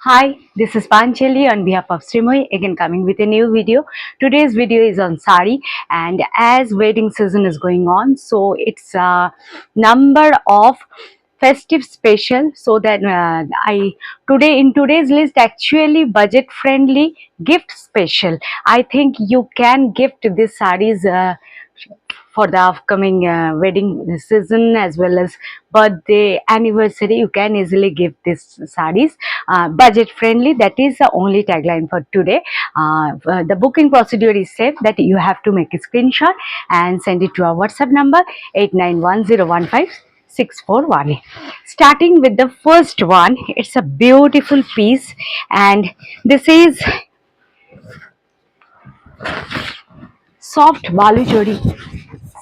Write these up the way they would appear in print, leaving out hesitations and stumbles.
Hi, this is Panchali on behalf of Srimoy again coming with a new video. Today's video is on sari, and as wedding season is going on, so it's a number of festive special, so that I today in today's list actually budget friendly gift special. I think you can gift these saris for the upcoming wedding season as well as birthday anniversary. You can easily give these sarees budget friendly. That is the only tagline for today. The booking procedure is safe, that you have to make a screenshot and send it to our WhatsApp number 8910156418. Starting with the first one, it's a beautiful piece, and this is soft baluchori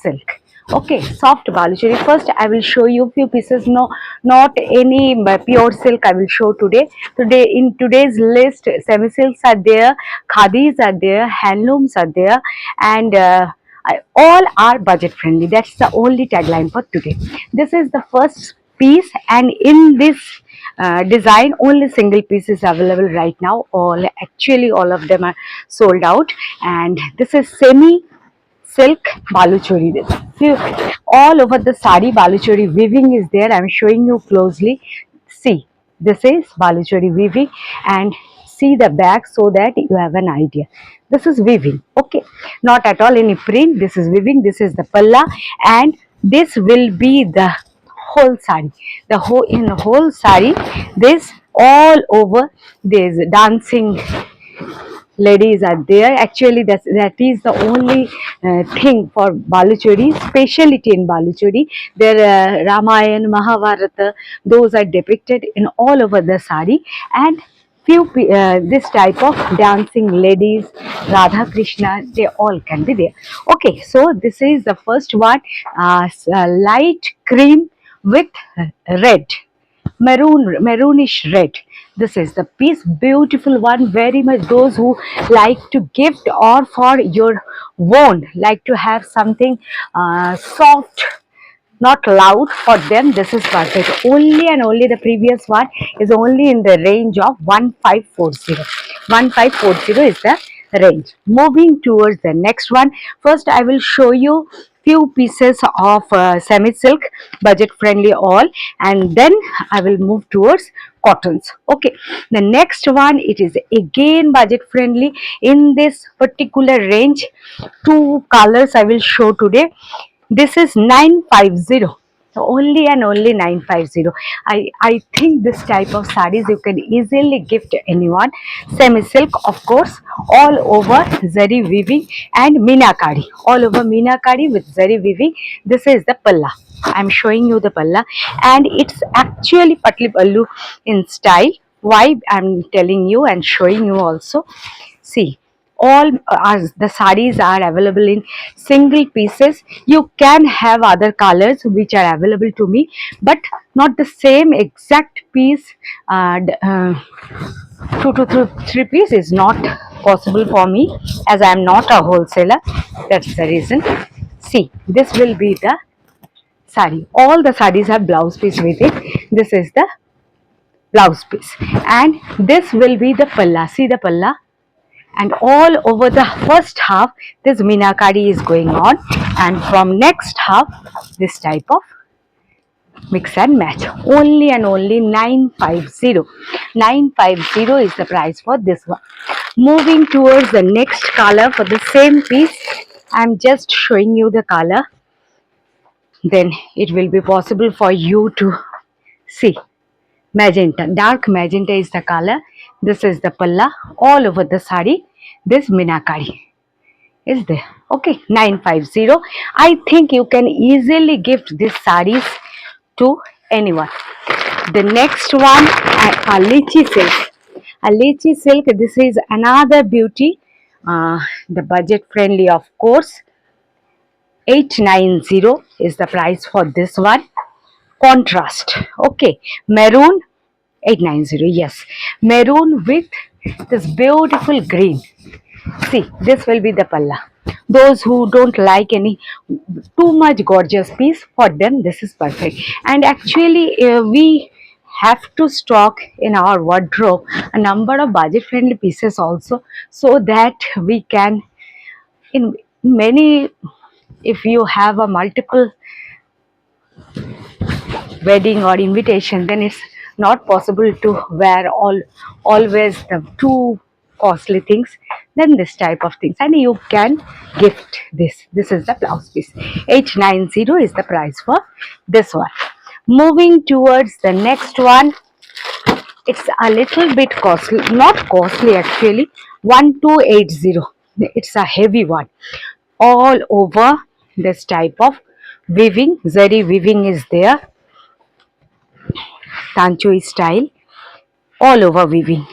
silk. Okay, soft baluchari. First I will show you few pieces. No, not any pure silk I will show today. In today's list, semi silks are there, khadis are there, handlooms are there, and all are budget friendly. That's the only tagline for today. This is the first piece, and in this design only single piece is available right now. All of them are sold out, and this is semi silk baluchari. See, all over the sari baluchari weaving is there. I am showing you closely. See, this is baluchari weaving, and see the back so that you have an idea. This is weaving, okay, not at all any print. This is weaving. This is the palla, and this will be the whole sari. The whole in the whole sari, this all over this dancing ladies are there. Actually, that is the only thing for Baluchari, speciality in Baluchari. Their Ramayana, Mahabharata, those are depicted in all over the sari, and this type of dancing ladies, Radha Krishna, they all can be there. Okay, so this is the first one, light cream with red, maroonish red. This is the piece, beautiful one, very much. Those who like to gift or for your own, like to have something soft, not loud, for them this is perfect. Only and only the previous one is only in the range of 1540. 1540 is the range. Moving towards the next one, first I will show you few pieces of semi silk, budget friendly all, and then I will move towards cottons. Okay, the next one, it is again budget friendly in this particular range. Two colors I will show today. This is 950. Only and only 950. I think this type of sarees you can easily gift anyone. Semi silk, of course, all over zari weaving and meenakari. All over meenakari with zari weaving. This is the palla. I am showing you the palla, and it's actually patli pallu in style. Why I am telling you and showing you also. See, all the sarees are available in single pieces. You can have other colors which are available to me, but not the same exact piece. Two to three piece is not possible for me, as I am not a wholesaler. That's the reason. See, this will be the sari. All the sarees have blouse piece with it. This is the blouse piece, and this will be the palla. See the palla, and all over the first half this meenakari is going on, and from next half this type of mix and match. Only and only 950. 950 is the price for this one. Moving towards the next color for the same piece, I am just showing you the color, then it will be possible for you to see. Magenta, dark magenta is the color. This is the palla, all over the sari. This meenakari is there. Okay, 950. I think you can easily gift these sarees to anyone. The next one, a lychee silk. A lychee silk, this is another beauty. The budget friendly, of course. 890 is the price for this one. Contrast. Okay, maroon, 890. Yes, maroon with this beautiful green. See, this will be the palla. Those who don't like any too much gorgeous piece, for them this is perfect. And actually we have to stock in our wardrobe a number of budget friendly pieces also, so that we can, in many, if you have a multiple wedding or invitation, then it's not possible to wear always the too costly things. Then this type of things, and you can gift this is the blouse piece. 890 is the price for this one. Moving towards the next one, it's a little bit costly, not costly actually. 1280, it's a heavy one, all over this type of weaving. Zari weaving is there, Tanchoi style, all over weaving.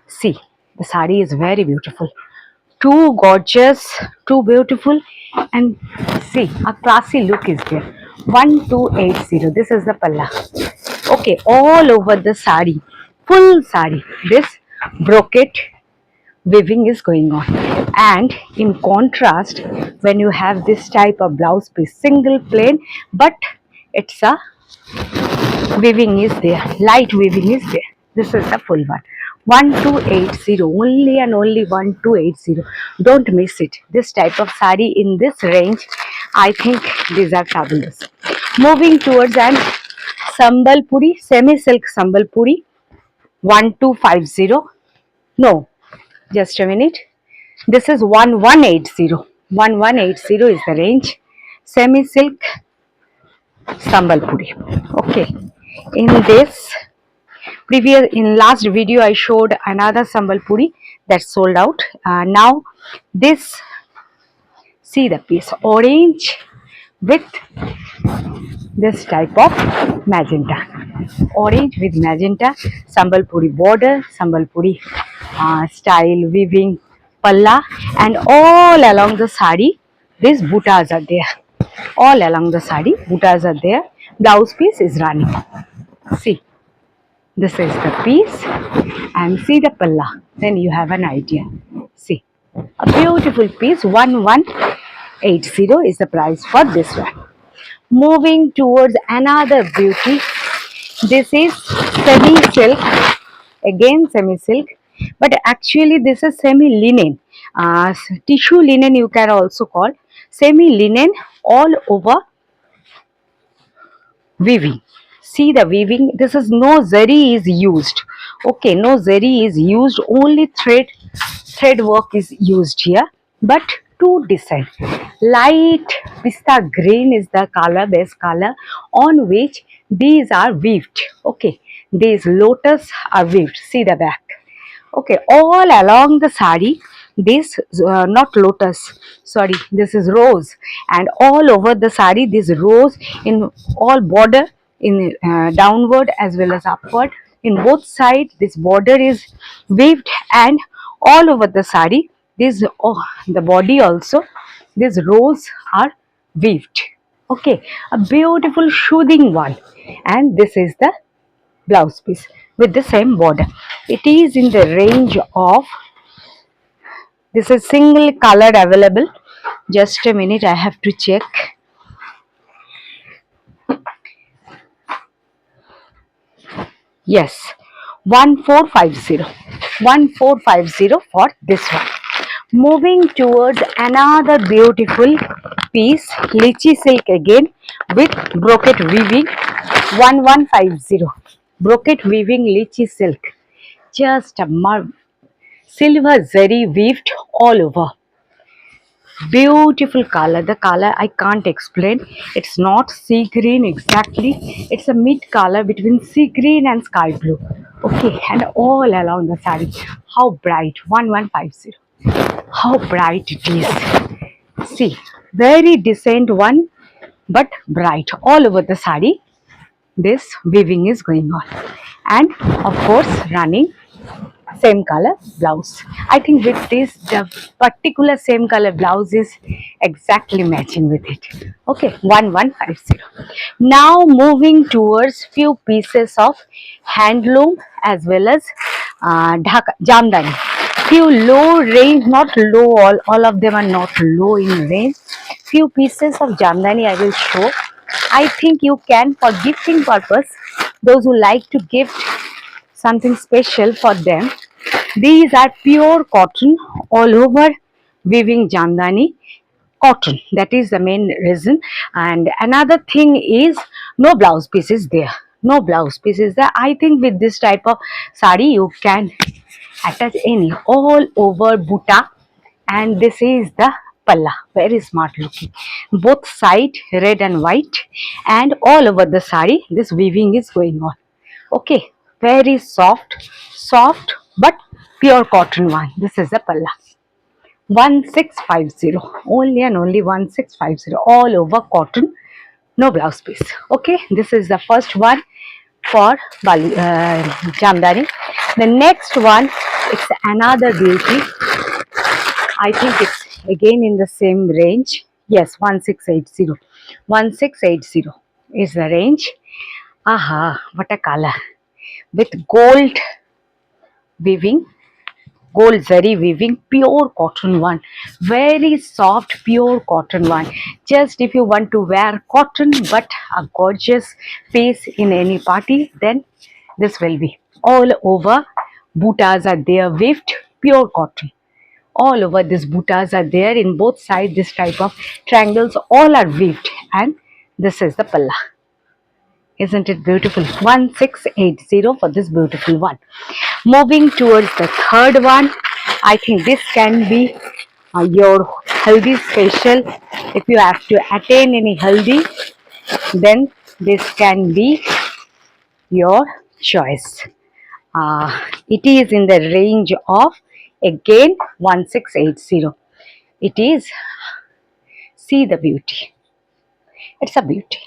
See, the sari is very beautiful. Too gorgeous, too beautiful, and see, a classy look is there. 1280. This is the palla. Okay, all over the sari, full sari. This brocade weaving is going on. And in contrast, when you have this type of blouse piece, single plain, but it's a weaving is there, light weaving is there. This is the full one. 1280, only and only 1280. Don't miss it. This type of sari in this range, I think these are fabulous. Moving towards an Sambalpuri, semi silk Sambalpuri. 1250. No, just a minute. This is 1180. 1180 is the range. Semi silk Sambalpuri. Okay. In this previous, in last video I showed another Sambalpuri that sold out. Now this, see the piece, orange with this type of magenta, orange with magenta, Sambalpuri border, Sambalpuri style weaving palla, and all along the sari these buttas are there. All along the sari buttas are there. Blouse piece is running. See, this is the piece, and see the palla, then you have an idea. See, a beautiful piece. 1180 is the price for this one. Moving towards another beauty, this is semi silk, again semi silk, but actually this is semi linen, tissue linen you can also call. Semi linen, all over weaving. See the weaving, this is no zari is used. Okay, no zari is used, only thread work is used here, but too decent. Light pista green is the color, base color, on which these are weaved. Okay, these lotus are weaved. See the back. Okay, all along the sari, this not lotus, sorry, this is rose, and all over the sari this rose in all border, in downward as well as upward, in both sides this border is weaved, and all over the sari this, oh, the body also, these rose are weaved. Okay, a beautiful soothing one, and this is the blouse piece with the same border. It is in the range of, this is single colored available. Just a minute, I have to check. Yes, 1450. 1450 for this one. Moving towards another beautiful piece, lychee silk again with brocade weaving. 1150. Brocade weaving lychee silk. Just a silver zari weaved all over. Beautiful color. The color I can't explain. It's not sea green exactly. It's a mid color between sea green and sky blue. Okay, and all along the saree. How bright. 1150. How bright it is. See, very decent one, but bright. All over the saree, this weaving is going on. And of course, running same color blouse. I think with this, the particular same color blouse is exactly matching with it. Okay, 1150. Now moving towards few pieces of handloom as well as Dhaka, Jamdani. Few low range, not low, all of them are not low in range. Few pieces of Jamdani I will show. I think you can for gifting purpose. Those who like to gift something special for them. These are pure cotton all over weaving Jamdani cotton. That is the main reason. And another thing is no blouse piece is there. No blouse piece is there. I think with this type of sari you can attach any all over buta, and this is the palla, very smart looking, both side red and white, and all over the sari this weaving is going on. Okay, very soft but pure cotton one. This is the palla. 1650, only and only 1650, all over cotton, no blouse piece. Okay, this is the first one for Jamdani. The next one, it's another beauty. I think it's again in the same range. Yes, 1680. 1680 is the range. Aha, what a color. With gold weaving, gold zari weaving, pure cotton one. Very soft, pure cotton one. Just if you want to wear cotton but a gorgeous piece in any party, then this will be. All over, buttas are there, weaved, pure cotton. All over these buttas are there in both sides. This type of triangles all are weaved, and this is the palla. Isn't it beautiful? 1680 for this beautiful one. Moving towards the third one, I think this can be your haldi special. If you have to attain any haldi, then this can be your choice. It is in the range of again 1680. It is, see the beauty. It's a beauty.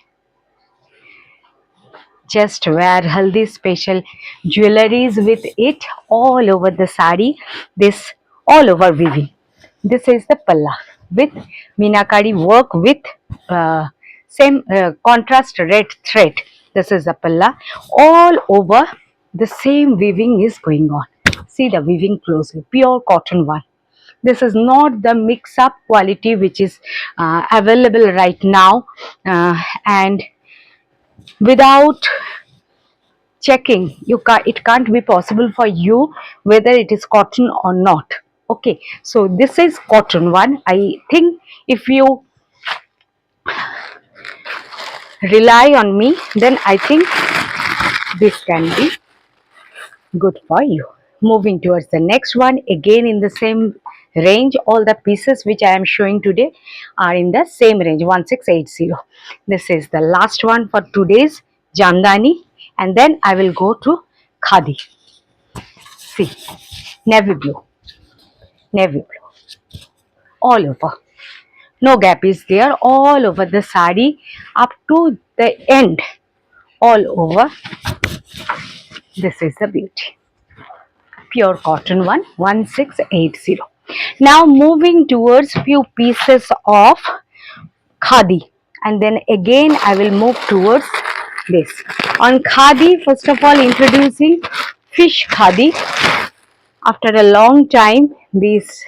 Just wear haldi special jewelries with it all over the sari. This all over weaving. This is the palla with meenakari work with same contrast red thread. This is the palla. All over the same weaving is going on. See the weaving closely. Pure cotton one. This is not the mix up quality which is available right now, and without checking it can't be possible for you whether it is cotton or not. Okay, so this is cotton one. I think if you rely on me, then I think this can be good for you. Moving towards the next one, again in the same range. All the pieces which I am showing today are in the same range, 1680. This is the last one for today's Jamdani, and then I will go to khadi. See, navy blue, navy blue, all over. No gap is there, all over the sari up to the end, all over. This is the beauty. Pure cotton one, 1680. Now moving towards few pieces of khadi, and then again I will move towards this. On khadi, first of all introducing fish khadi. After a long time, these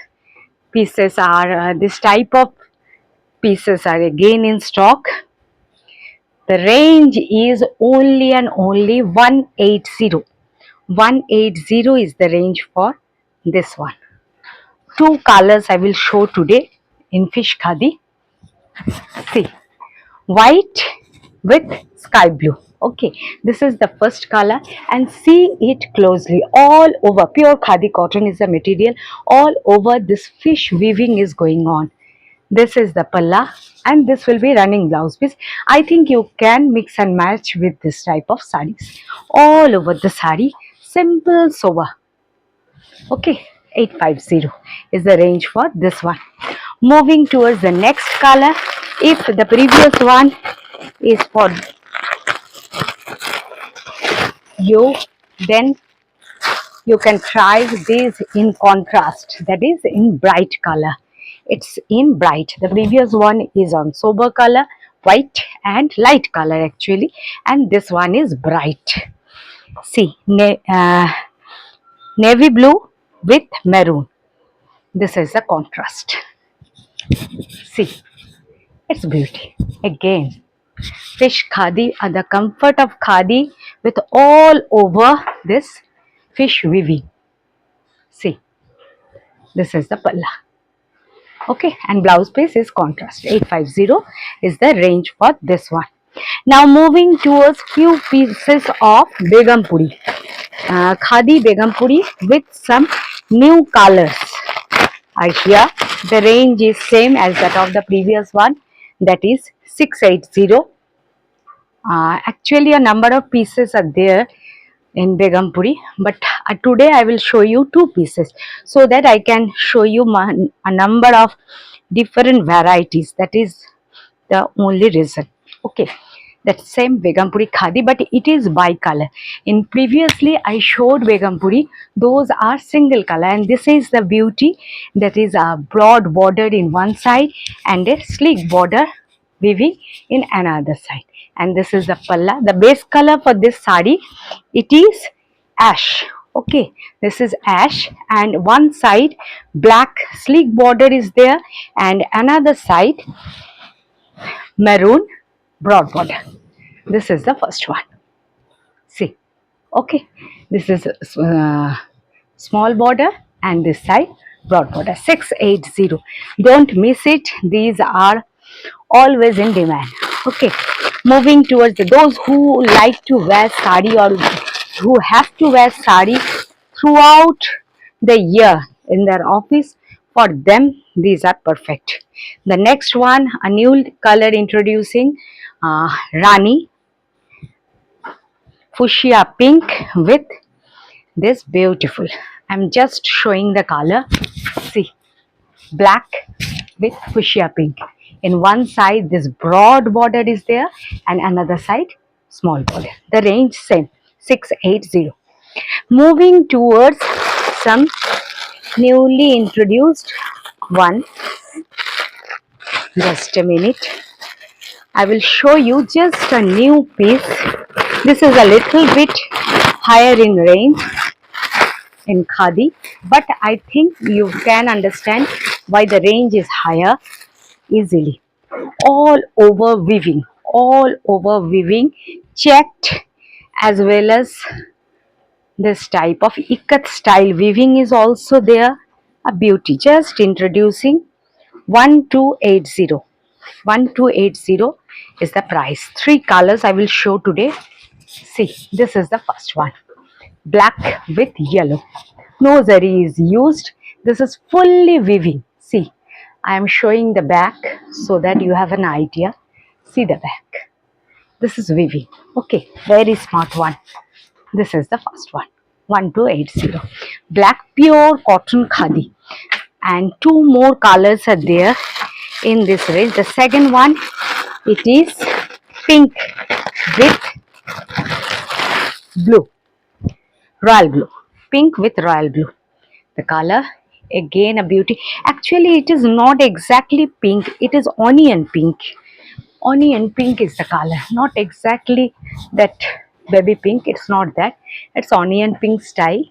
pieces are this type of pieces are again in stock. The range is only and only 180. 180 is the range for this one. Two colors I will show today in fish khadi. See, white with sky blue. Okay, this is the first color, and see it closely. All over, pure khadi cotton is the material. All over this fish weaving is going on. This is the palla, and this will be running blouse piece. I think you can mix and match with this type of sarees. All over the saree, simple soba. Okay, 850 is the range for this one. Moving towards the next color. If the previous one is for you, then you can try this in contrast, that is in bright color. It's in bright. The previous one is on sober color, white and light color actually, and this one is bright. See, navy blue with maroon. This is the contrast. See, it's beauty again. Fish khadi, the comfort of khadi with all over this fish weaving. See, this is the palla. Okay, and blouse piece is contrast. 850 is the range for this one. Now moving towards few pieces of Begumpuri. Khadi Begumpuri with some new colors are here. The range is same as that of the previous one, that is 680. Actually a number of pieces are there in Begumpuri, but today I will show you two pieces so that I can show you a number of different varieties. That is the only reason. Okay, that same Begumpuri khadi, but it is bi-color. In previously I showed Begumpuri, those are single color, and this is the beauty, that is a broad border in one side and a sleek border weaving in another side. And this is the palla. The base color for this sari, it is ash. Okay, this is ash, and one side black sleek border is there, and another side maroon broad border. This is the first one. See, okay, this is small border, and this side broad border. 680. Don't miss it. These are always in demand. Okay, moving towards those who like to wear sari or who have to wear sari throughout the year in their office, for them these are perfect. The next one, a new color introducing, Rani fuchsia pink with this beautiful, I'm just showing the color. See, black with fuchsia pink. In one side this broad border is there, and another side small border. The range same, 680. Moving towards some newly introduced one, just a minute, I will show you just a new piece. This is a little bit higher in range in khadi, but I think you can understand why the range is higher easily. All over weaving, checked, as well as this type of ikat style weaving is also there. A beauty. Just introducing 1280. 1280 is the price. Three colors I will show today. See, this is the first one, black with yellow. No zari is used. This is fully weaving. See, I am showing the back so that you have an idea. See the back. This is weaving. Okay, very smart one. This is the first one. 1280. Black pure cotton khadi. And two more colors are there in this range. The second one, it is pink with blue, royal blue. Pink with royal blue. The color, again a beauty. Actually it is not exactly pink, it is onion pink. Onion pink is the color, not exactly that baby pink, it's not that, it's onion pink style.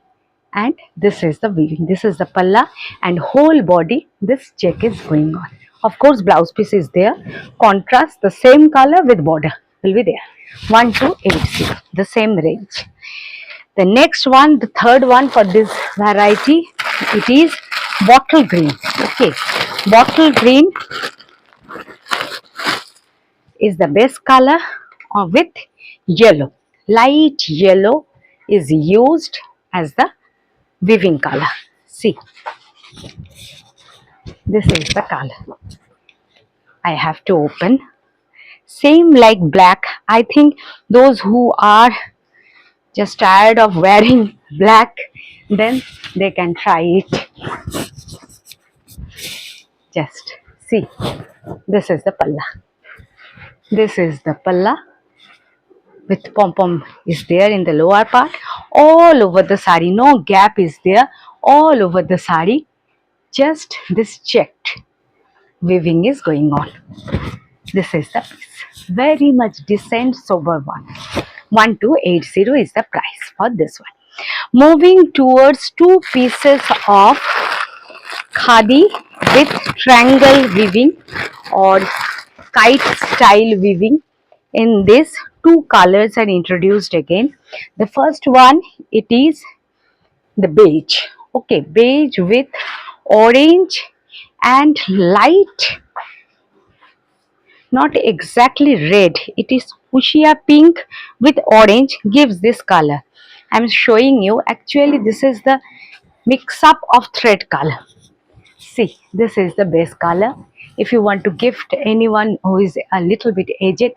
And this is the weaving, this is the palla, and whole body this check is going on. Of course blouse piece is there, contrast the same color with border will be there. 1280, the same range. The next one, the third one for this variety, it is bottle green. Okay, bottle green is the best color with yellow. Light yellow is used as the weaving color. See, this is the color. I have to open. Same like black. I think those who are just tired of wearing black, then they can try it. Just see, this is the palla. This is the palla with pom-pom is there in the lower part. All over the sari, no gap is there. All over the sari, just this checked weaving is going on. This is the piece. Very much decent, sober one. 1280 is the price for this one. Moving towards two pieces of khadi with triangle weaving or kite style weaving in this two colors are introduced again. The first one, it is the beige. Okay, beige with orange and light, not exactly red, it is fuchsia pink with orange gives this color. I'm showing you, actually this is the mix up of thread color. See, this is the base color. If you want to gift anyone who is a little bit aged,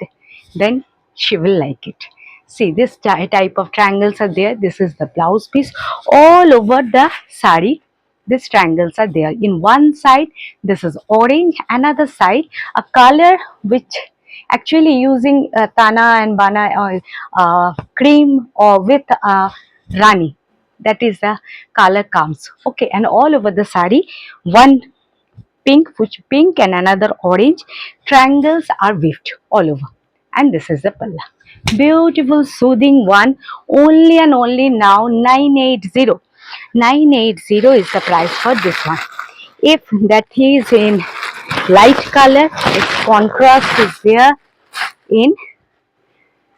then she will like it. See, this type of triangles are there. This is the blouse piece. All over the sari, these triangles are there. In one side, this is orange. Another side, a color which actually using Tana and Bana cream or with Rani, that is the color comes. Okay, and all over the sari, one pink, which pink and another orange triangles are weaved all over, and this is the palla. Beautiful soothing one, only and only now 980. 980 is the price for this one. If that is in light color, its contrast is there in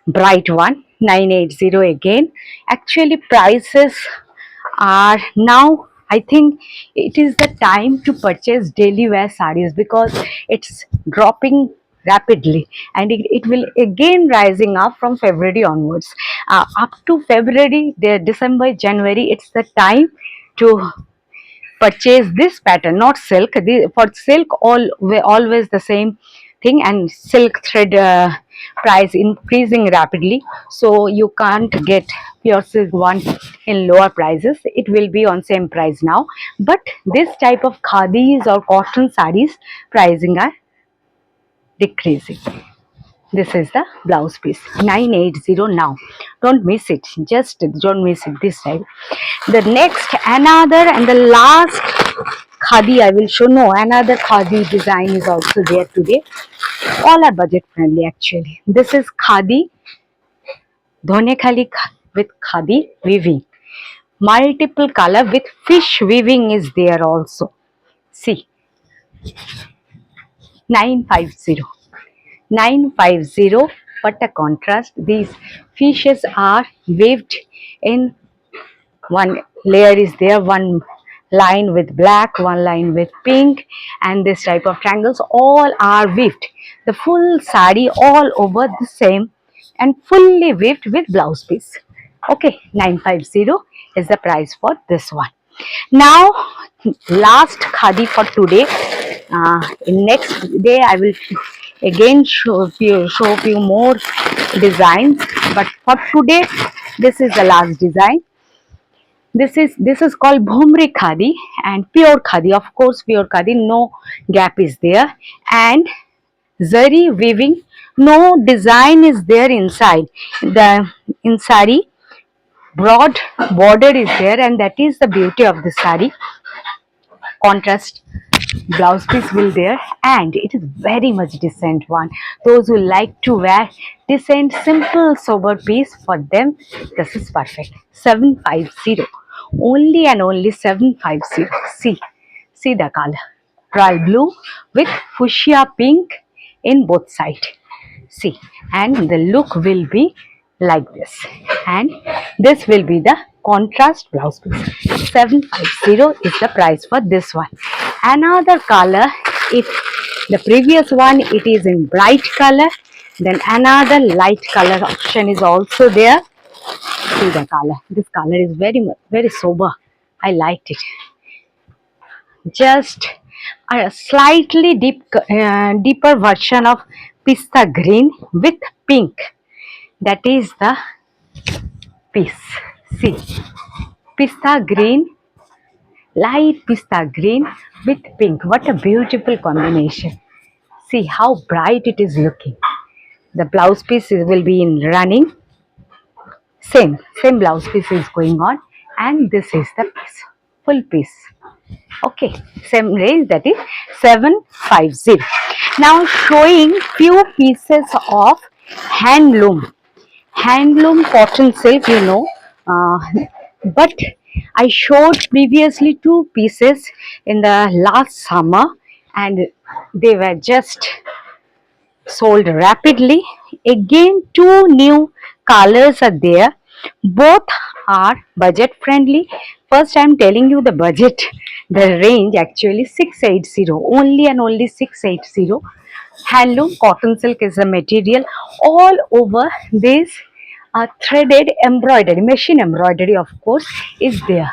bright one. 980 again. Actually prices are now, I think it is the time to purchase daily wear sarees because it's dropping rapidly, and it will again rising up from February onwards. Up to February, the December, January, it's the time to purchase this pattern, not silk. For silk, always the same thing, and silk thread price increasing rapidly, so you can't get pure silk one in lower prices. It will be on same price now, but this type of khadis or cotton sarees pricing are decreasing. This is the blouse piece, 980 now. Don't miss it. Just don't miss it this time. The next, another and the last khadi I will show. No, another khadi design is also there today. All are budget friendly actually. This is khadi, Dhonekhali with khadi weaving. Multiple color with fish weaving is there also. See, 950. 950, what a contrast. These fishes are weaved in one layer is there, one line with black, one line with pink, and this type of triangles all are weaved. The full sari all over the same and fully weaved with blouse piece. Okay, 950 is the price for this one. Now, last khadi for today. In next day I will again show you more designs, but for today this is the last design. This is called Bhumri khadi and pure khadi. Of course, pure khadi, no gap is there, and zari weaving, no design is there inside. The in sari broad border is there, and that is the beauty of the sari. Contrast blouse piece will there, and it is very much decent one. Those who like to wear decent simple sober piece, for them this is perfect. 750, only and only 750. See the color, royal blue with fuchsia pink in both side. See, and the look will be like this, and this will be the contrast blouse piece. 750 is the price for this one. Another color, if the previous one it is in bright color, then another light color option is also there. See the color, this color is very sober. I liked it. Just a slightly deeper version of pista green with pink. That is the piece. See, pista green, light pista green with pink. What a beautiful combination. See how bright it is looking. The blouse piece will be in running. Same blouse piece is going on, and this is the piece, full piece. Okay, same range, that is 750. Now showing few pieces of handloom cotton silk, but I showed previously two pieces in the last summer, and they were just sold rapidly. again two new colors are there. Both are budget friendly. First I am telling you the budget, the range actually 680, only and only 680. Handloom cotton silk is the material. All over this threaded embroidery, machine embroidery of course is there.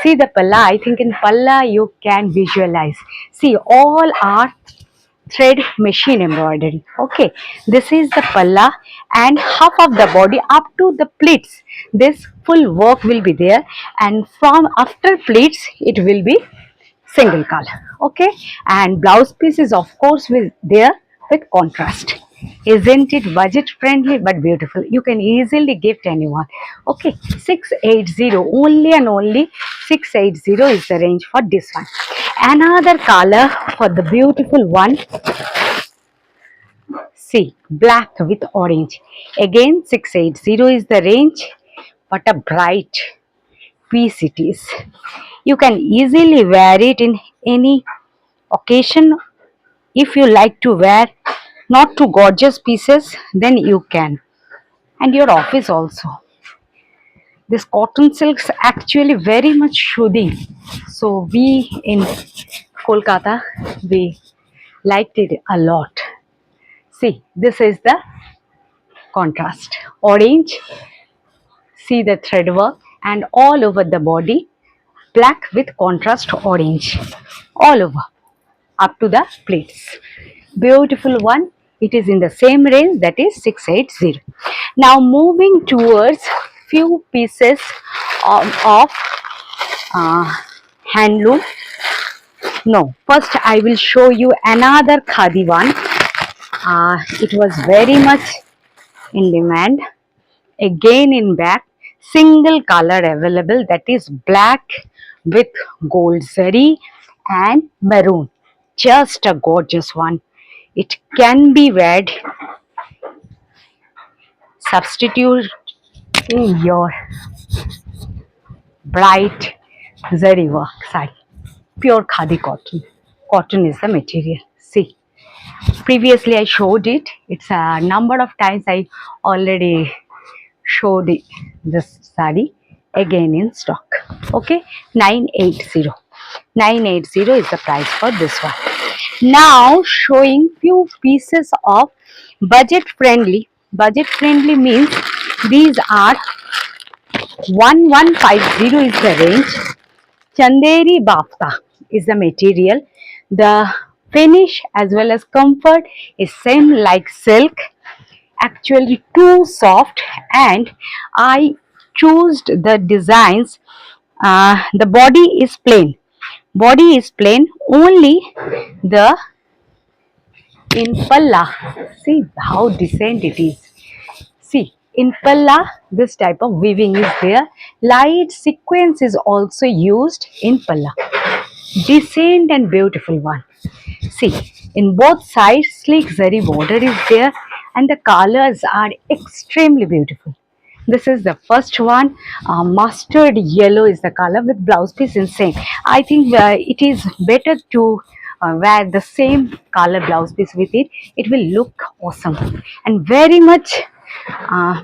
See the palla, I think in palla you can visualize. See, all are thread machine embroidery. Okay, this is the palla and half of the body up to the pleats. This full work will be there, and from after pleats it will be single color. Okay, and blouse piece is of course with there with contrast. Isn't it budget friendly but beautiful? You can easily gift anyone. Okay, 680, only and only 680 is the range for this one. Another color for the beautiful one. See, black with orange. Again 680 is the range. What a bright piece it is. You can easily wear it in any occasion. If you like to wear not too gorgeous pieces, then you can. And your office also. This cotton silks actually very much soothing. So we in Kolkata, we liked it a lot. See, this is the contrast. Orange, see the thread work, and all over the body, black with contrast orange. All over, up to the pleats. Beautiful one. It is in the same range, that is 680. Now moving towards few pieces of handloom. No, first I will show you another khadi one. It was very much in demand. Again in back, single color available, that is black with gold zari and maroon. Just a gorgeous one. It can be weared substituting your bright zari work side. Pure khadi cotton. Cotton is the material. See, previously I showed it. It's a number of times I already showed it, this sari again in stock. Okay, 980. 980 is the price for this one. Now showing few pieces of budget friendly. Budget friendly means these are 1150 is the range. Chanderi Bafta is the material. The finish as well as comfort is same like silk. Actually too soft, and I chose the designs. The body is plain. Body is plain. Only the in palla. See how decent it is. See, in palla, this type of weaving is there. Light sequence is also used in palla. Decent and beautiful one. See, in both sides, sleek zari border is there, and the colors are extremely beautiful. This is the first one. Mustard yellow is the color with blouse piece in same. I think it is better to wear the same color blouse piece with it. It will look awesome and very much,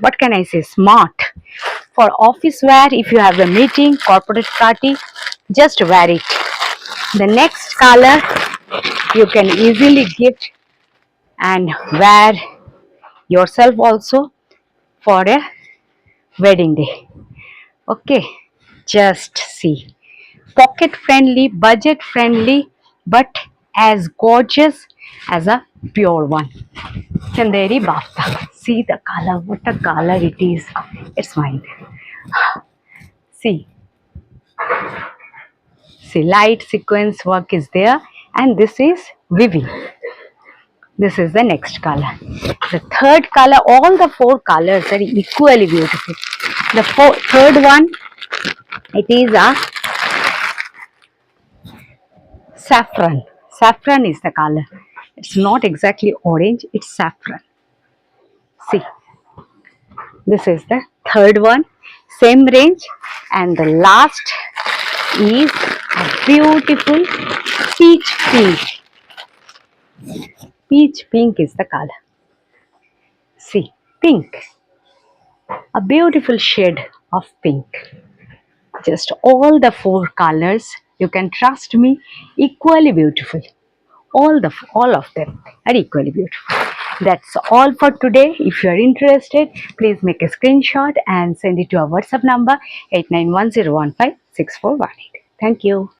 what can I say, smart. For office wear, if you have a meeting, corporate party, just wear it. The next color you can easily gift and wear yourself also for a wedding day. Okay, just see. Pocket friendly, budget friendly, but as gorgeous as a pure one. Chanderi Bafta. See the color, what a color it is. It's mine. See, see, light sequence work is there, and this is weaving. This is the next color. The third color, all the four colors are equally beautiful. The third one, it is a saffron. Saffron is the color. It's not exactly orange, it's saffron. See, this is the third one. Same range. And the last is a beautiful peach pink. Peach pink is the color. See, pink, a beautiful shade of pink. Just all the four colors, you can trust me, equally beautiful. All of them are equally beautiful. That's all for today. If you are interested, please make a screenshot and send it to our WhatsApp number 8910156418. Thank you.